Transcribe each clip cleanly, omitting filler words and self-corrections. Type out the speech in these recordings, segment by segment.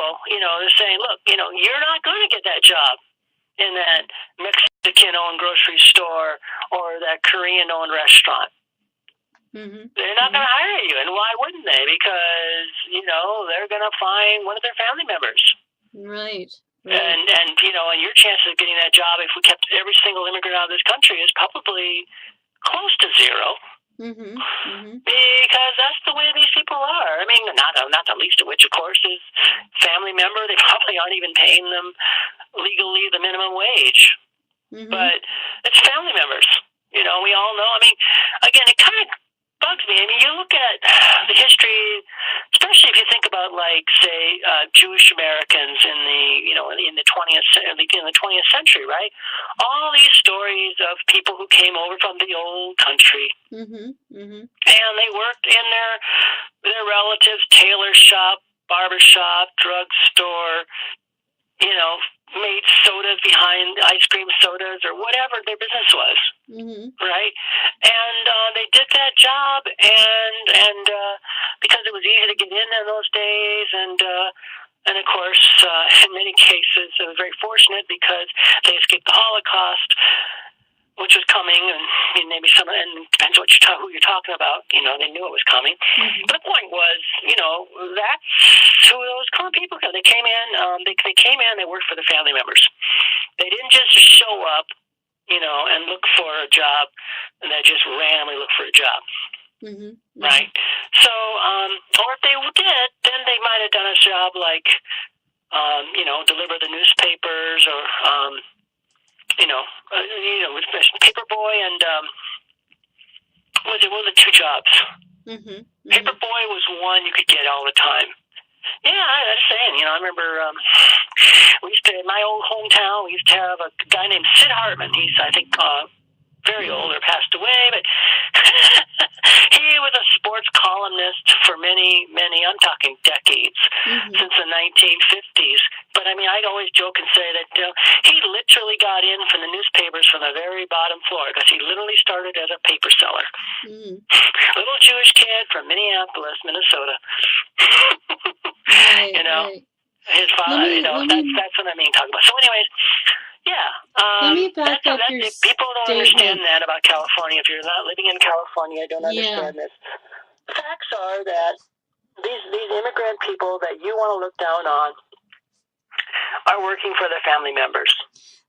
people, they're saying, look, you're not going to get that job in that Mexican-owned grocery store or that Korean-owned restaurant. Mm-hmm. They're not going to hire you. And why wouldn't they? Because, they're going to find one of their family members. Right. And your chances of getting that job, if we kept every single immigrant out of this country, is probably close to zero. Mm-hmm. Mm-hmm. Because that's the way these people are. I mean, not the least of which, of course, is family member. They probably aren't even paying them legally the minimum wage. Mm-hmm. But it's family members. We all know. I mean, again, it kind of bugs me. I mean, you look at the history, especially if you think about, like, say, Jewish Americans in the 20th century, right? All these stories of people who came over from the old country, mm-hmm. Mm-hmm. and they worked in their relatives' tailor shop, barber shop, drugstore, made sodas behind ice cream sodas or whatever their business was, mm-hmm. right? And they did that job, and because it was easy to get in those days, and of course, in many cases, it was very fortunate because they escaped the Holocaust, which was coming, and maybe and depends who you're talking about. They knew it was coming. Mm-hmm. But the point was, that's who those current people were. They came in, they came in, they worked for the family members. They didn't just show up, and look for a job, and they just randomly look for a job. Mm-hmm. Mm-hmm. Right? So, or if they did, then they might have done a job like, deliver the newspapers or, with paper boy and what were the two jobs? Mm-hmm. Mm-hmm. Paper boy was one you could get all the time. Yeah, I was saying, I remember we used to, in my old hometown, we used to have a guy named Sid Hartman. He's, I think, very old or passed away, but he was a sports columnist for many, I'm talking decades, mm-hmm. since the 1950s. But I mean, I'd always joke and say that he literally got in from the newspapers from the very bottom floor because he literally started as a paper seller. Mm-hmm. Little Jewish kid from Minneapolis, Minnesota. Right, right. His father, that's what I mean talking about. So anyways, yeah. Let me back up your people don't understand that about California. If you're not living in California, don't understand this. The facts are that these immigrant people that you want to look down on are working for their family members.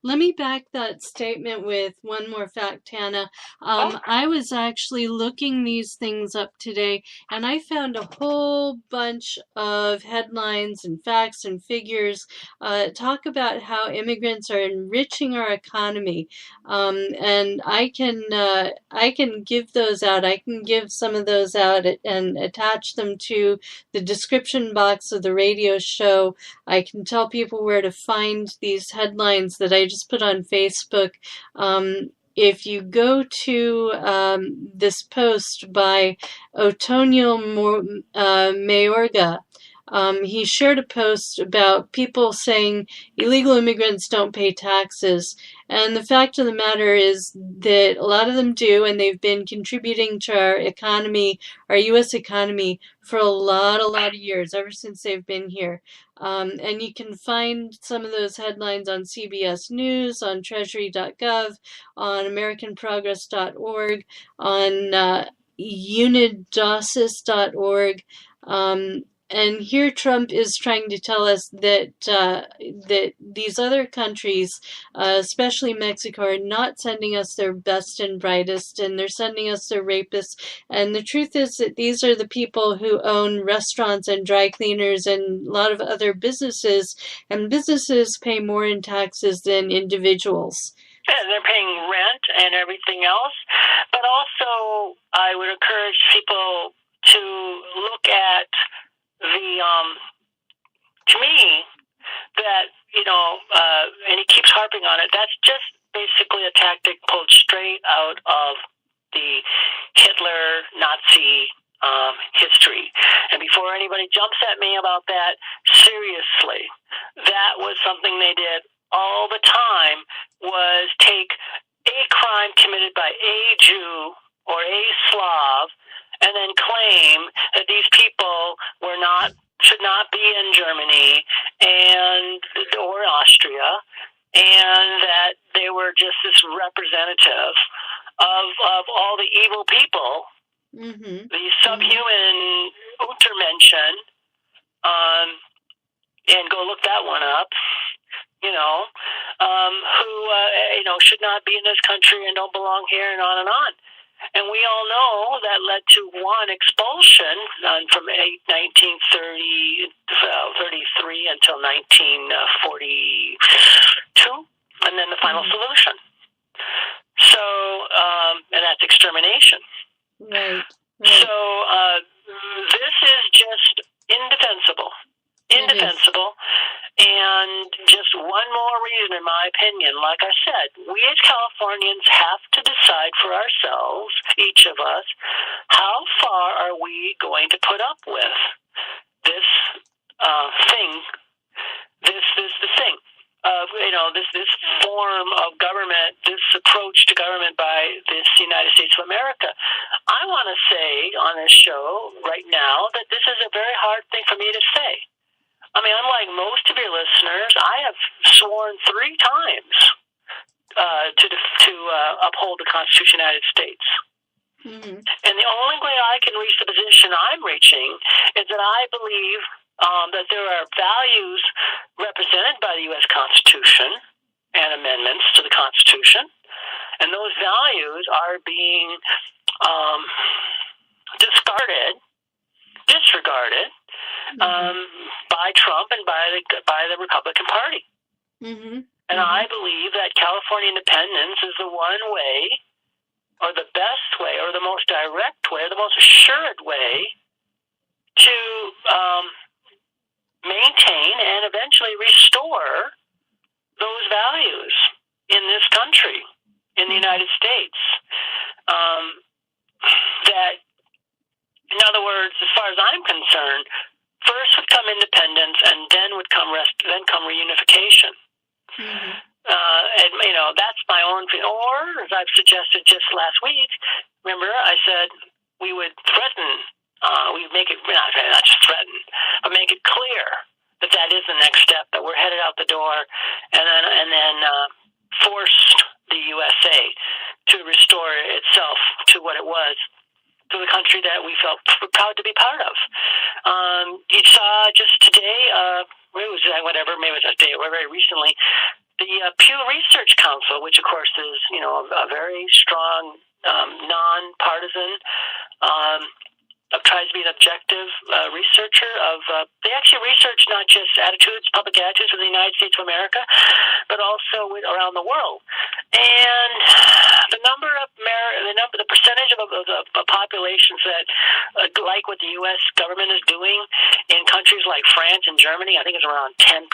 Let me back that statement with one more fact, Hannah. I was actually looking these things up today, and I found a whole bunch of headlines and facts and figures talk about how immigrants are enriching our economy. And I can give those out. I can give some of those out and attach them to the description box of the radio show. I can tell people where to find these headlines that I just put on Facebook. If you go to this post by Otonio Mayorga, he shared a post about people saying illegal immigrants don't pay taxes. And the fact of the matter is that a lot of them do, and they've been contributing to our economy, our U.S. economy, for a lot of years, ever since they've been here. And you can find some of those headlines on CBS News, on Treasury.gov, on AmericanProgress.org, on UnidDosis.org. And here Trump is trying to tell us that that these other countries, especially Mexico, are not sending us their best and brightest, and they're sending us their rapists. And the truth is that these are the people who own restaurants and dry cleaners and a lot of other businesses, and businesses pay more in taxes than individuals. Yeah, they're paying rent and everything else. But also, I would encourage people to look at to me, that, and he keeps harping on it, that's just basically a tactic pulled straight out of the Hitler Nazi history. And before anybody jumps at me about that, seriously, that was something they did all the time, was take a crime committed by a Jew or a Slav and then claim that these people should not be in Germany, and or Austria, and that they were just this representative of all the evil people, the subhuman Untermenschen, and go look that one up, who should not be in this country and don't belong here, and on and on. And we all know that led to one expulsion from 1933 until 1942, and then the final solution. So, and that's extermination. Right. So this is just indefensible. And just one more reason, in my opinion, like I said, we as Californians have to decide for ourselves, each of us, how far are we going to put up with this thing, this form of government, this approach to government by this United States of America. I want to say on this show right now that this is a very hard thing for me to say. I mean, unlike most of your listeners, I have sworn 3 times to uphold the Constitution of the United States. And the only way I can reach the position I'm reaching is that I believe that there are values represented by the U.S. Constitution and amendments to the Constitution, and those values are being disregarded by Trump and by the Republican Party. And I believe that California independence is the one way, or the best way, or the most direct way, or the most assured way to maintain and eventually restore those values in this country, in the United States. That, in other words, as far as I'm concerned, first would come independence, and then would come reunification. And that's my own. Or, as I've suggested just last week, remember I said we would threaten. We would make it not just threaten, but make it clear that is the next step. That we're headed out the door, and then force the USA to restore itself to what it was, to the country that we felt proud to be part of. You saw just today, maybe it was a day or very recently, the Pew Research Council, which of course is a very strong, non-partisan, tries to be an objective researcher of. They actually research not just public attitudes of the United States of America, but also around the world. And the percentage of the populations that like what the U.S. government is doing in countries like France and Germany, I think it's around 10%.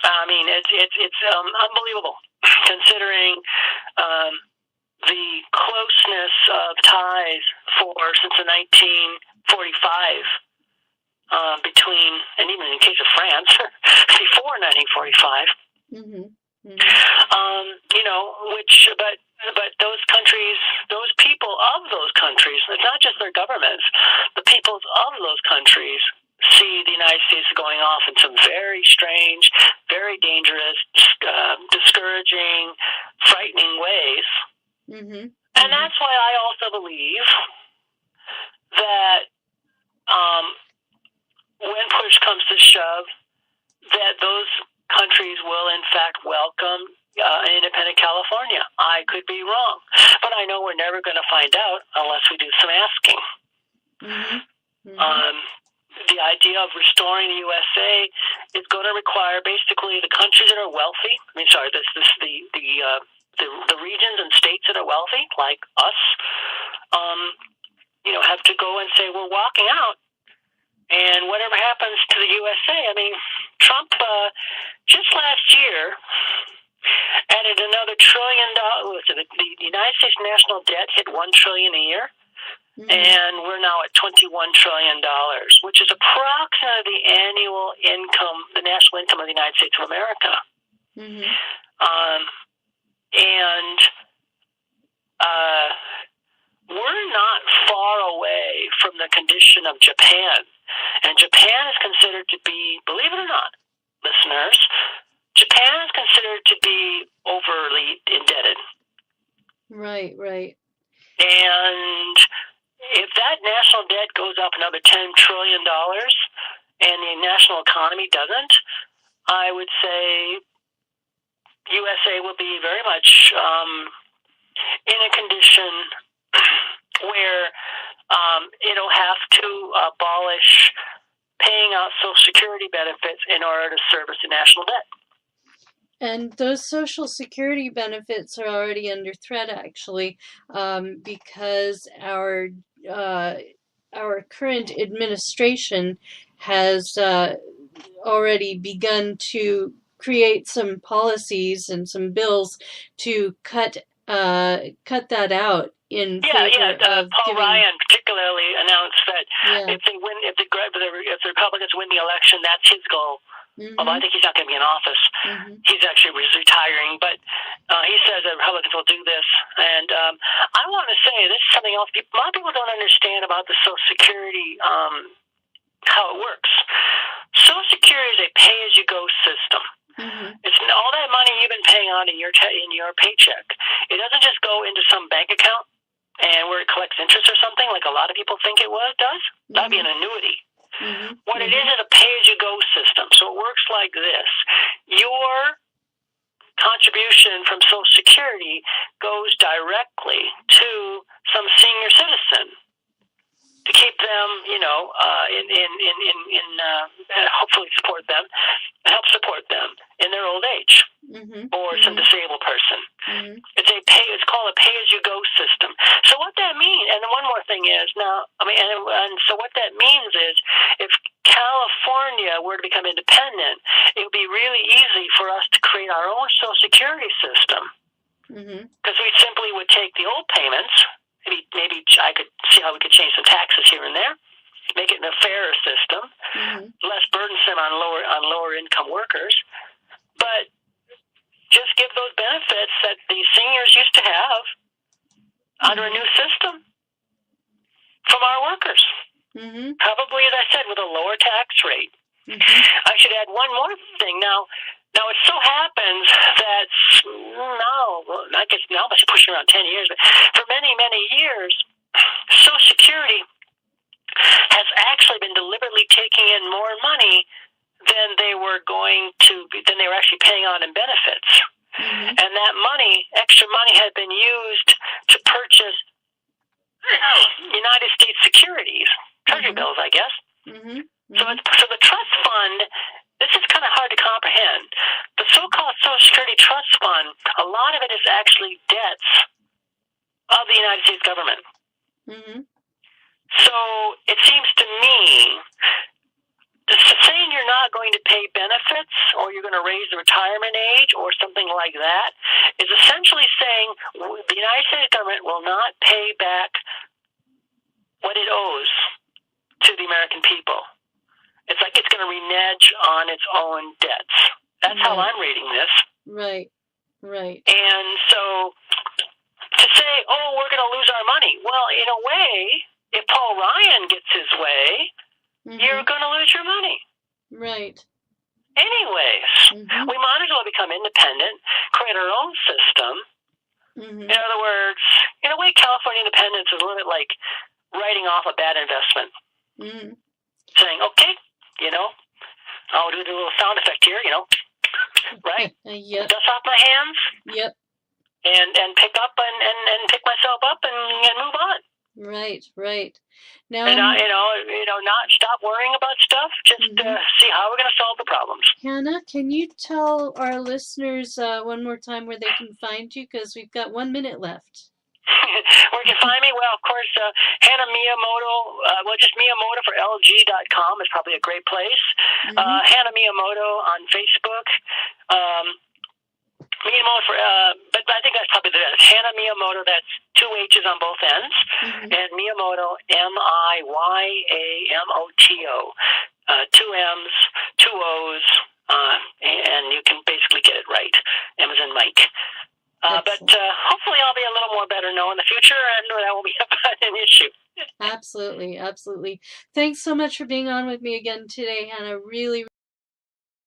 I mean, it's unbelievable considering. The closeness of ties since the 1945 between, and even in the case of France, before 1945. But those countries, those people of those countries, it's not just their governments, the peoples of those countries see the United States going off in some very strange, very dangerous, discouraging, frightening ways. And that's why I also believe that when push comes to shove, that those countries will in fact welcome an independent California. I could be wrong, but I know we're never going to find out unless we do some asking. The idea of restoring the USA is going to require basically the countries that are wealthy. The regions and states that are wealthy, like us, have to go and say, we're walking out. And whatever happens to the USA, I mean, Trump just last year added another $1 trillion. The United States national debt hit $1 trillion a year. And we're now at $21 trillion, which is approximately the annual income, the national income of the United States of America. And we're not far away from the condition of Japan. And Japan is considered to be Right, right. And if that national debt goes up another $10 trillion and the national economy doesn't, I would say USA will be very much in a condition where it'll have to abolish paying out Social Security benefits in order to service the national debt. And those Social Security benefits are already under threat, actually, because our current administration has already begun to create some policies and some bills to cut that out in favor of Paul Ryan particularly announced that if the Republicans win the election, that's his goal. Although I think he's not going to be in office. He's actually retiring, but he says that Republicans will do this. And I want to say this is something else. A lot of people don't understand about the Social Security, how it works. Social Security is a pay-as-you-go system. It's all that money you've been paying on in your paycheck. It doesn't just go into some bank account and where it collects interest or something like a lot of people think it does. That'd be an annuity. What it is a pay-as-you-go system. So it works like this. Your contribution from Social Security goes directly to some senior citizen to keep them, hopefully support them, help support them in their old age, or some disabled person. It's called a pay-as-you-go system. So what that means, and one more thing is so what that means is, if California were to become independent, it would be really easy for us to create our own Social Security system, because we simply would take the old payments. Maybe I could see how we could change some taxes here and there, make it a fairer system, less burdensome on lower income workers, but just give those benefits that the seniors used to have under a new system from our workers. Probably, as I said, with a lower tax rate. I should add one more thing. Now it so happens that I guess now it's pushing around 10 years, but for many, many years, Social Security has actually been deliberately taking in more money than they were actually paying on in benefits. And that extra money had been used to purchase United States securities, treasury bills, I guess. So the trust fund, this is kind of hard to comprehend. The so-called Social Security Trust Fund, a lot of it is actually debts of the United States government. So it seems to me, saying you're not going to pay benefits or you're going to raise the retirement age or something like that is essentially saying the United States government will not pay back what it owes to the American people. It's like it's going to renege on its own debts. That's how I'm reading this. Right. And so to say, we're going to lose our money. Well, in a way, if Paul Ryan gets his way, you're going to lose your money. Right. Anyways, we might as well become independent, create our own system. In other words, in a way, California independence is a little bit like writing off a bad investment. Saying, okay, I'll do the little sound effect here, right? Dust off my hands. And pick up and pick myself up and move on. Right. Now, and not stop worrying about stuff. Just see how we're going to solve the problems. Hannah, can you tell our listeners one more time where they can find you? Because we've got 1 minute left. Where you can find me? Well, of course, Hannah Miyamoto. Just Miyamoto for LG.com is probably a great place. Hannah Miyamoto on Facebook. Miyamoto but I think that's probably the best. Hannah Miyamoto, that's 2 H's on both ends, and Miyamoto, Miyamoto, 2 M's, 2 O's, and you can basically get it right. M as in Mike. But hopefully I'll be a little more better known in the future, and that won't be an issue. Absolutely. Thanks so much for being on with me again today, Hannah. Really